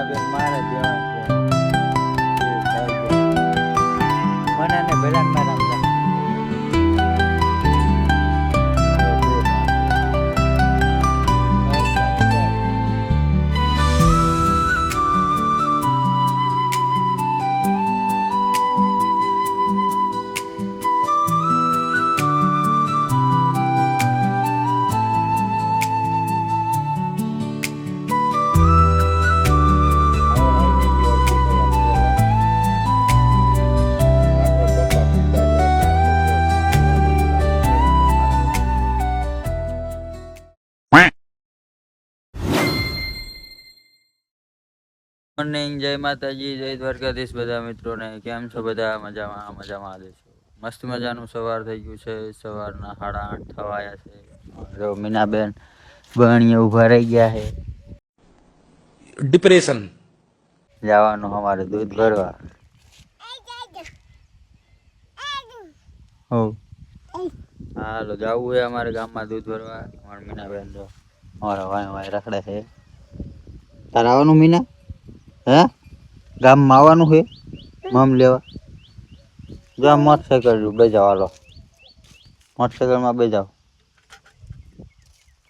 મીનાબેન મારે દેવા મને ને ભેલાન મારા મોર્નિંગ, જય માતાજી, જય દ્વારકાધીશ બધા મિત્રોને. કેમ છો બધા? મજામાં મજામાં દેશો. મસ્ત મજાનું સવાર થઈ ગયું છે. સવારના 8:30 થવા આવ્યા છે. જો મીનાબેન બણીએ ઊભા રહી ગયા છે. ડિપ્રેશન જવાનું અમારે દૂધ ભરવા. હો હાલો જવું છે અમારે ગામમાં દૂધ ભરવા. અમારા મીનાબેન જો અમારા વાય રખડે છે. તારે આવવાનું મીના? હે ગામમાં આવવાનું છે મમ લેવા? જો મોટરસાઇકલ બે જાવ. હાલો મોટરસાઇકલમાં બે જાવ.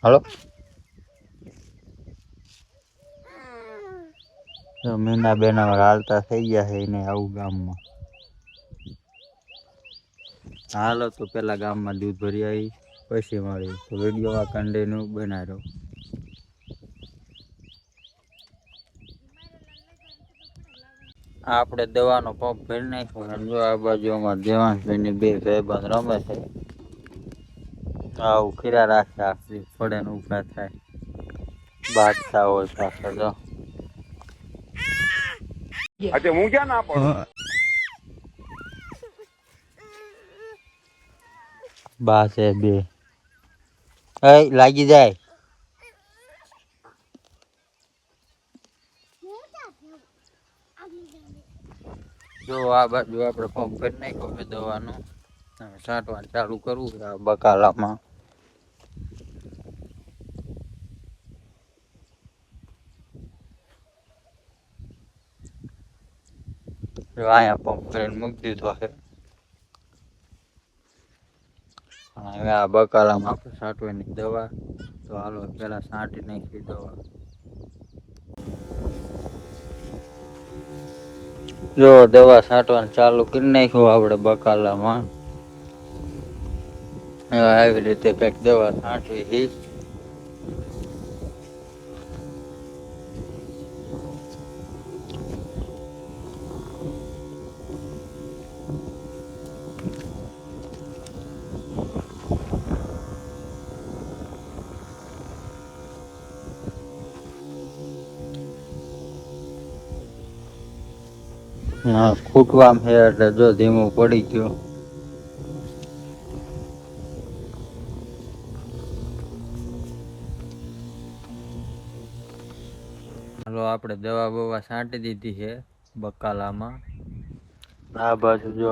હાલો મીના બેન હાલતા થઈ ગયા છે એને આવું ગામમાં. હાલો તો પેલા ગામમાં દૂધ ભરી આવી પછી મળી તો વિડીયોમાં કન્ટિન્યુ બનાવ્યો. આપણે દવાનો પંપ ભરી નાખ્યો. જો આ બાજુમાં દેવાંશભાઈની બે ભાઈબંધ રમે છે. આવું ખીરા રાખે આખી ફળે ને ઉભા થાય. બાદશાહ હોય પાછળ જો. આજે હું ક્યાં ના પડું? બા છે બે. લાગી જાય. જો આ બાજુ આપણે પંપ કરી નાખ્યો દવાનું. છાંટવાનું ચાલુ કરવું આ બકાલામાં. અહીંયા પંપ કરીને મૂકી દીધો છે. હવે આ બકાલામાં આપણે છાંટવાની દવા. તો હાલો પેલા છાંટી નાખી દવા. જો દવા છાંટવાનું ચાલુ કરી નાખ્યું આપણે બકાલામાં. આવી રીતે કઈક દવા છાંટવી. હા ખૂટવામ છે એટલે જો ધીમું પડી ગયું. હાલો આપણે દવા બવા છાંટી દીધી છે બકાલામાં. આ બાજુ જો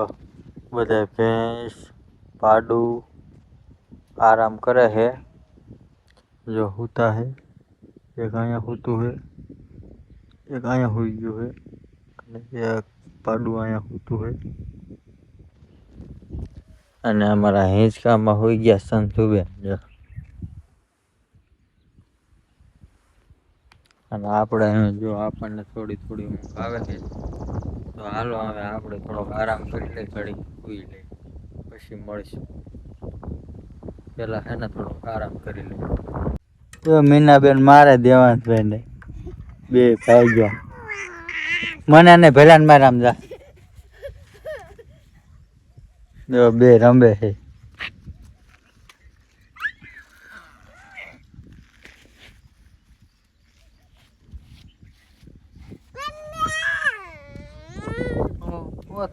બધા ભેંસ પાડું આરામ કરે છે. જો હુતા છે. એક અહીંયા હુતું છે, એક અહીંયા હુઈ ગયું છે અને એક પાડું અહીંયા હુતું છે. અને અમારા હિંચકામાં હોઈ ગયા સંતુબેન જો. અને આપણે જો આપણને થોડી થોડી ઊંઘ આવે છે. તો હાલો હવે આપણે થોડોક આરામ કરી લઈ, ઘડી સુઈ લઈ પછી મળીશું. પેલા છે ને થોડોક આરામ કરી લઈ. તો મીનાબેન મારે દેવાંશભાઈ ને બે ભાઈ ગયો. મને ને ભેલાન મારે આમ જા. જો બે રંબે છે.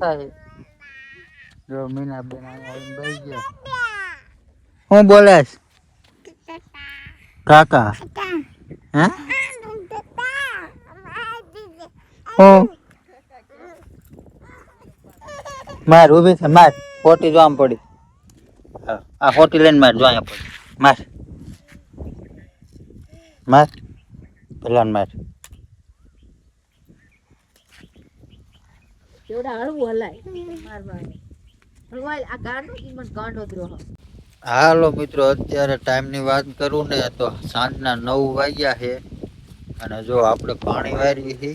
થાય જો મીનાબેન અહીંયા બેસી ગયા. હું બોલેશ કાકા? હે હું માર ઉભી છે. માર ખોટી જો આમ પડી. આ ખોટી લઈને માર જો અહીંયા પડી. માર માર પેલા માર. એવડા હળવું હલાય મારવાનું હળવાય આ ગાંડો ઈ મને ગાંડો દ્રોહ હાલો મિત્રો, અત્યારે ટાઈમની વાત કરું ને તો સાંજના 9 વાગ્યા છે અને જો આપણે પાણી વારીએ છીએ.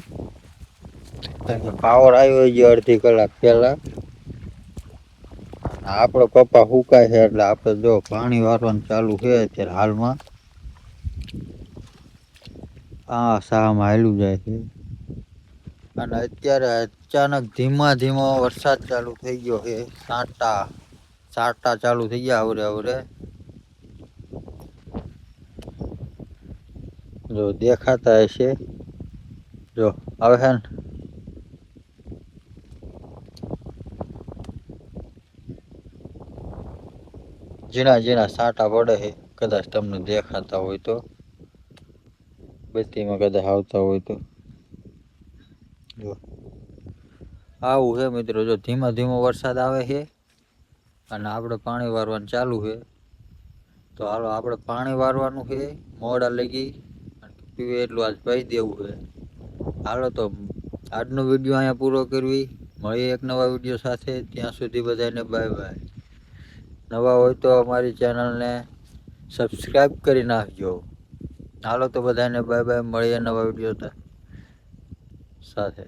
પાવર આવ્યો છે અડધી કલાક પહેલા. આપણો કપા સુકાય છે એટલે આપણે જો પાણી વારવાનું ચાલુ છે અત્યારે હાલમાં. આ શામાં હાલ્યું જાય છે અને અત્યારે અચાનક ધીમા ધીમો વરસાદ ચાલુ થઈ ગયો છે. છાંટા ચાલુ થઈ ગયા આવરે આવરે. જો દેખાતા હશે, જો આવે છે ને. ઝીણા ઝીણા છાંટા પડે છે, કદાચ તમને દેખાતા હોય તો. બત્તીમાં કદાચ આવતા હોય તો જો આવું છે મિત્રો. જો ધીમો ધીમો વરસાદ આવે છે અને આપણે પાણી વારવાનું ચાલુ છે. તો હાલો આપણે પાણી વારવાનું છે મોડા લગી પીવે એટલું આજ પાઈ દેવું છે. હાલો તો આજનો વિડીયો અહીંયા પૂરો કરવી. મળીએ એક નવા વિડીયો સાથે. ત્યાં સુધી બધાને બાય બાય. નવા હોય તો અમારી ચેનલને સબસ્ક્રાઈબ કરી નાખજો. હાલો તો બધાને બાય બાય. મળીએ નવા વિડીયો સાથે.